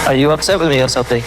Are you upset with me or something?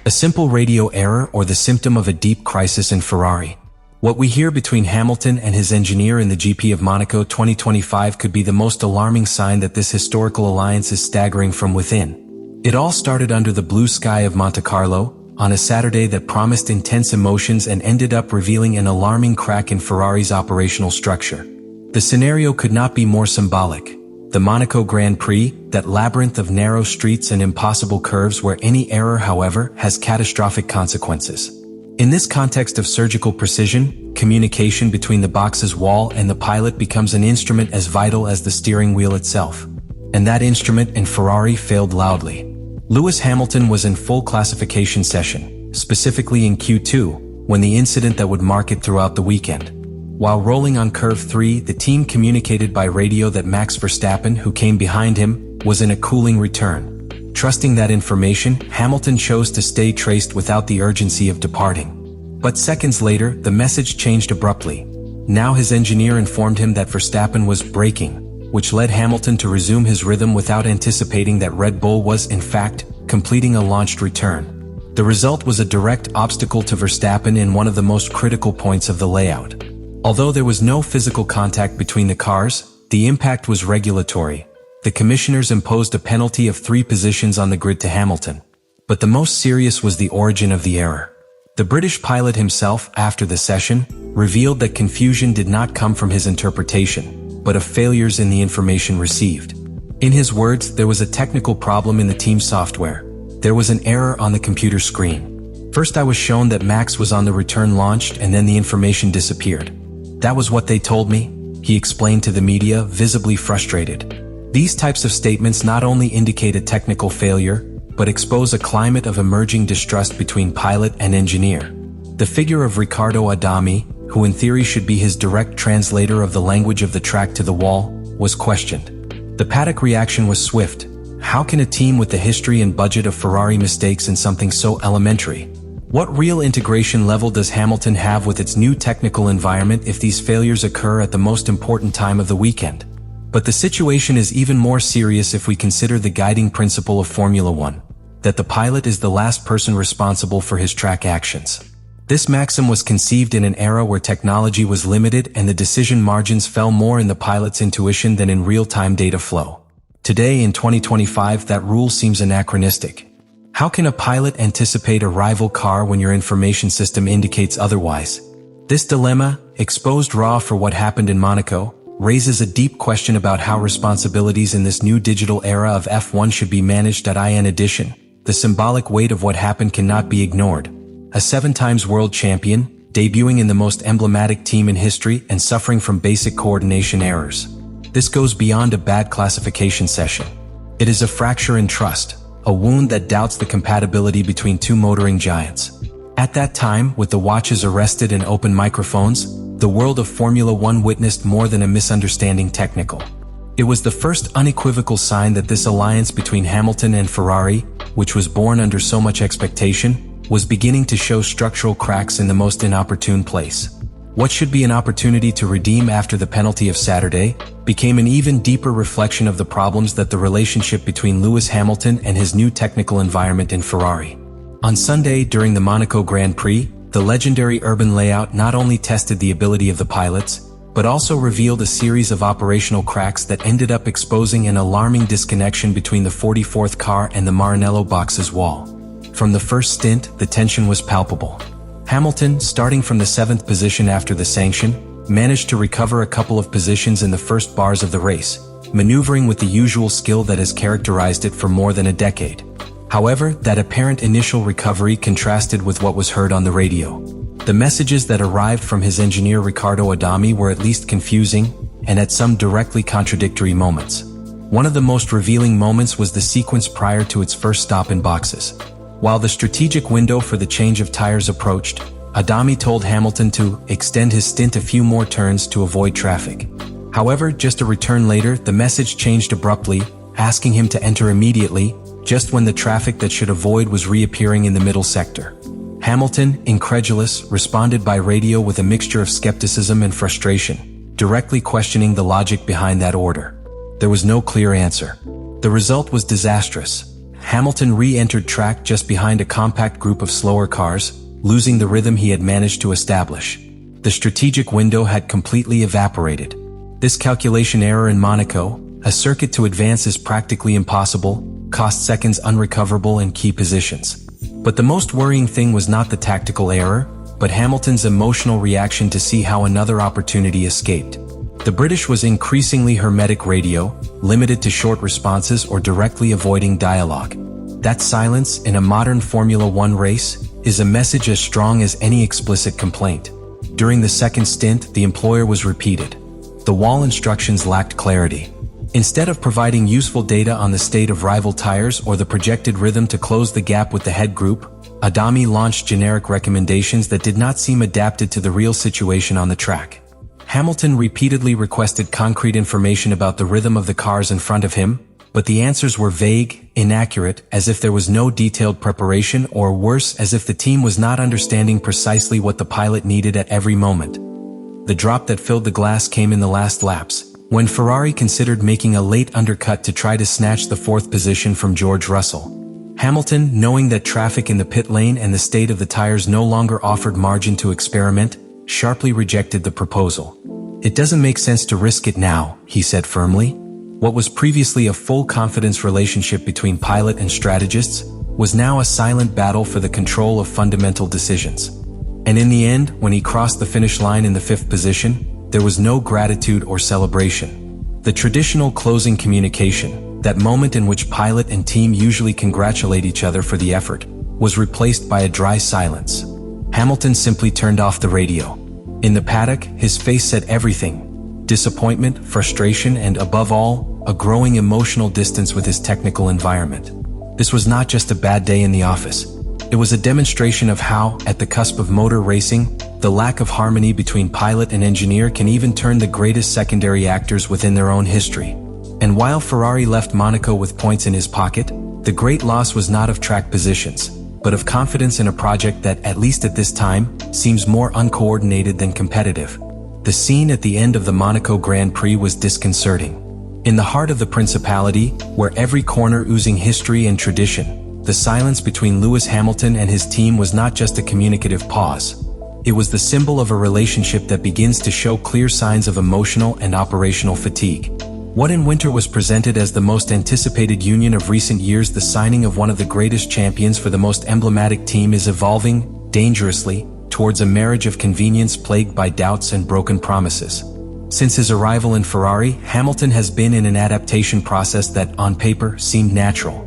A simple radio error or the symptom of a deep crisis in Ferrari. What we hear between Hamilton and his engineer in the GP of Monaco 2025 could be the most alarming sign that this historical alliance is staggering from within. It all started under the blue sky of Monte Carlo, on a Saturday that promised intense emotions and ended up revealing an alarming crack in Ferrari's operational structure. The scenario could not be more symbolic. The Monaco Grand Prix, that labyrinth of narrow streets and impossible curves where any error, however, has catastrophic consequences. In this context of surgical precision, communication between the box's wall and the pilot becomes an instrument as vital as the steering wheel itself. And that instrument in Ferrari failed loudly. Lewis Hamilton was in full classification session, specifically in Q2, when the incident that would mark it throughout the weekend. While rolling on curve 3, the team communicated by radio that Max Verstappen, who came behind him, was in a cooling return. Trusting that information, Hamilton chose to stay traced without the urgency of departing. But seconds later, the message changed abruptly. Now his engineer informed him that Verstappen was braking, which led Hamilton to resume his rhythm without anticipating that Red Bull was, in fact, completing a launched return. The result was a direct obstacle to Verstappen in one of the most critical points of the layout. Although there was no physical contact between the cars, the impact was regulatory. The commissioners imposed a penalty of 3 positions on the grid to Hamilton. But the most serious was the origin of the error. The British pilot himself, after the session, revealed that confusion did not come from his interpretation, but of failures in the information received. In his words, there was a technical problem in the team's software. There was an error on the computer screen. First I was shown that Max was on the return launched and then the information disappeared. That was what they told me, he explained to the media, visibly frustrated. These types of statements not only indicate a technical failure, but expose a climate of emerging distrust between pilot and engineer. The figure of Riccardo Adami, who in theory should be his direct translator of the language of the track to the wall, was questioned. The paddock reaction was swift. How can a team with the history and budget of Ferrari mistakes in something so elementary? What real integration level does Hamilton have with its new technical environment if these failures occur at the most important time of the weekend? But the situation is even more serious if we consider the guiding principle of Formula One, that the pilot is the last person responsible for his track actions. This maxim was conceived in an era where technology was limited and the decision margins fell more in the pilot's intuition than in real-time data flow. Today, in 2025, that rule seems anachronistic. How can a pilot anticipate a rival car when your information system indicates otherwise? This dilemma, exposed raw for what happened in Monaco, raises a deep question about how responsibilities in this new digital era of F1 should be managed. In addition, the symbolic weight of what happened cannot be ignored. A 7-time world champion, debuting in the most emblematic team in history and suffering from basic coordination errors. This goes beyond a bad classification session. It is a fracture in trust, a wound that doubts the compatibility between two motoring giants. At that time, with the watches arrested and open microphones, the world of Formula One witnessed more than a misunderstanding technical. It was the first unequivocal sign that this alliance between Hamilton and Ferrari, which was born under so much expectation, was beginning to show structural cracks in the most inopportune place. What should be an opportunity to redeem after the penalty of Saturday became an even deeper reflection of the problems that the relationship between Lewis Hamilton and his new technical environment in Ferrari. On Sunday, during the Monaco Grand Prix, the legendary urban layout not only tested the ability of the pilots, but also revealed a series of operational cracks that ended up exposing an alarming disconnection between the 44th car and the Maranello box's wall. From the first stint, the tension was palpable. Hamilton, starting from the 7th position after the sanction, managed to recover a couple of positions in the first bars of the race, maneuvering with the usual skill that has characterized it for more than a decade. However, that apparent initial recovery contrasted with what was heard on the radio. The messages that arrived from his engineer Riccardo Adami were at least confusing, and at some directly contradictory moments. One of the most revealing moments was the sequence prior to its first stop in boxes. While the strategic window for the change of tires approached, Adami told Hamilton to extend his stint a few more turns to avoid traffic. However, just a return later, the message changed abruptly, asking him to enter immediately, just when the traffic that should avoid was reappearing in the middle sector. Hamilton, incredulous, responded by radio with a mixture of skepticism and frustration, directly questioning the logic behind that order. There was no clear answer. The result was disastrous. Hamilton re-entered track just behind a compact group of slower cars, losing the rhythm he had managed to establish. The strategic window had completely evaporated. This calculation error in Monaco, a circuit to advance is practically impossible, cost seconds unrecoverable in key positions. But the most worrying thing was not the tactical error, but Hamilton's emotional reaction to see how another opportunity escaped. The British was increasingly hermetic radio, limited to short responses or directly avoiding dialogue. That silence in a modern Formula One race is a message as strong as any explicit complaint. During the second stint, the employer was repeated. The wall instructions lacked clarity. Instead of providing useful data on the state of rival tires or the projected rhythm to close the gap with the head group, Adami launched generic recommendations that did not seem adapted to the real situation on the track. Hamilton repeatedly requested concrete information about the rhythm of the cars in front of him, but the answers were vague, inaccurate, as if there was no detailed preparation, or worse, as if the team was not understanding precisely what the pilot needed at every moment. The drop that filled the glass came in the last laps, when Ferrari considered making a late undercut to try to snatch the fourth position from George Russell. Hamilton, knowing that traffic in the pit lane and the state of the tires no longer offered margin to experiment, sharply rejected the proposal. "It doesn't make sense to risk it now," he said firmly. What was previously a full confidence relationship between pilot and strategists was now a silent battle for the control of fundamental decisions. And in the end, when he crossed the finish line in the fifth position, there was no gratitude or celebration. The traditional closing communication, that moment in which pilot and team usually congratulate each other for the effort, was replaced by a dry silence. Hamilton simply turned off the radio. In the paddock, his face said everything: disappointment, frustration, and above all, a growing emotional distance with his technical environment. This was not just a bad day in the office. It was a demonstration of how, at the cusp of motor racing, the lack of harmony between pilot and engineer can even turn the greatest secondary actors within their own history. And while Ferrari left Monaco with points in his pocket, the great loss was not of track positions, but of confidence in a project that, at least at this time, seems more uncoordinated than competitive. The scene at the end of the Monaco Grand Prix was disconcerting. In the heart of the Principality, where every corner oozing history and tradition, the silence between Lewis Hamilton and his team was not just a communicative pause. It was the symbol of a relationship that begins to show clear signs of emotional and operational fatigue. What in winter was presented as the most anticipated union of recent years, the signing of one of the greatest champions for the most emblematic team, is evolving, dangerously, towards a marriage of convenience plagued by doubts and broken promises. Since his arrival in Ferrari, Hamilton has been in an adaptation process that, on paper, seemed natural.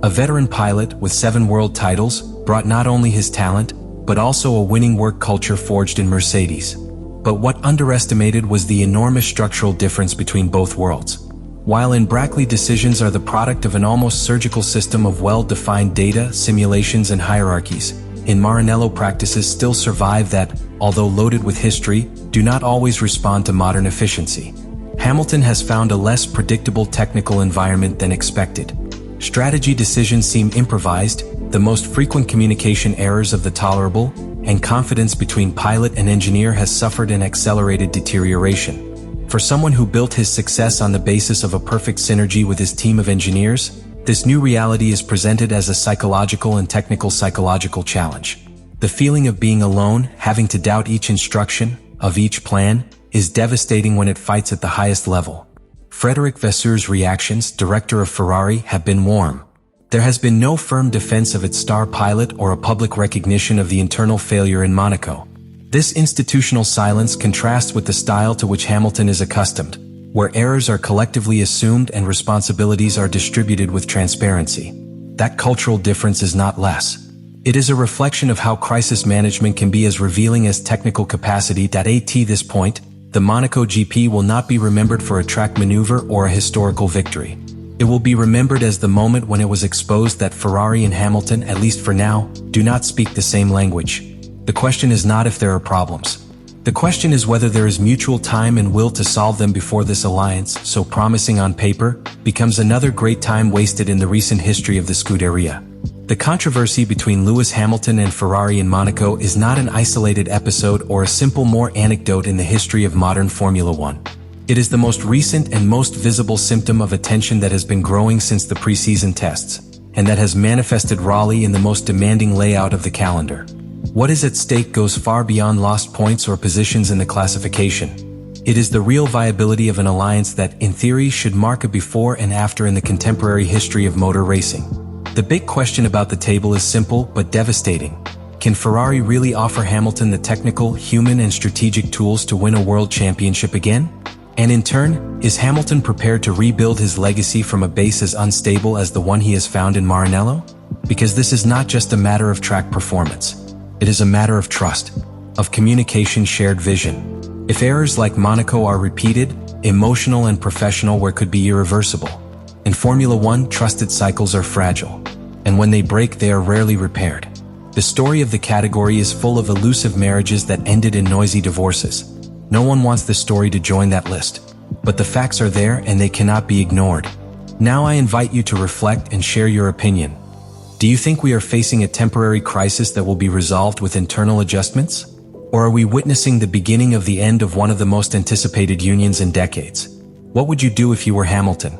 A veteran pilot with 7 world titles brought not only his talent, but also a winning work culture forged in Mercedes. But what underestimated was the enormous structural difference between both worlds. While in Brackley, decisions are the product of an almost surgical system of well-defined data, simulations, and hierarchies, in Maranello, practices still survive that, although loaded with history, do not always respond to modern efficiency. Hamilton has found a less predictable technical environment than expected. Strategy decisions seem improvised, the most frequent communication errors of the tolerable, and confidence between pilot and engineer has suffered an accelerated deterioration. For someone who built his success on the basis of a perfect synergy with his team of engineers, this new reality is presented as a psychological and technical psychological challenge. The feeling of being alone, having to doubt each instruction, of each plan, is devastating when it fights at the highest level. Frédéric Vasseur's reactions, director of Ferrari, have been warm. There has been no firm defense of its star pilot or a public recognition of the internal failure in Monaco. This institutional silence contrasts with the style to which Hamilton is accustomed, where errors are collectively assumed and responsibilities are distributed with transparency. That cultural difference is not less. It is a reflection of how crisis management can be as revealing as technical capacity. At this point, the Monaco GP will not be remembered for a track maneuver or a historical victory. It will be remembered as the moment when it was exposed that Ferrari and Hamilton, at least for now, do not speak the same language. The question is not if there are problems. The question is whether there is mutual time and will to solve them before this alliance, so promising on paper, becomes another great time wasted in the recent history of the Scuderia. The controversy between Lewis Hamilton and Ferrari in Monaco is not an isolated episode or a simple more anecdote in the history of modern Formula One. It is the most recent and most visible symptom of a tension that has been growing since the preseason tests, and that has manifested rawly in the most demanding layout of the calendar. What is at stake goes far beyond lost points or positions in the classification. It is the real viability of an alliance that, in theory, should mark a before and after in the contemporary history of motor racing. The big question about the table is simple but devastating. Can Ferrari really offer Hamilton the technical, human, and strategic tools to win a world championship again? And in turn, is Hamilton prepared to rebuild his legacy from a base as unstable as the one he has found in Maranello? Because this is not just a matter of track performance. It is a matter of trust, of communication, shared vision. If errors like Monaco are repeated, emotional and professional work could be irreversible. In Formula One, trusted cycles are fragile, and when they break, they are rarely repaired. The story of the category is full of elusive marriages that ended in noisy divorces. No one wants this story to join that list, but the facts are there and they cannot be ignored. Now I invite you to reflect and share your opinion. Do you think we are facing a temporary crisis that will be resolved with internal adjustments? Or are we witnessing the beginning of the end of one of the most anticipated unions in decades? What would you do if you were Hamilton?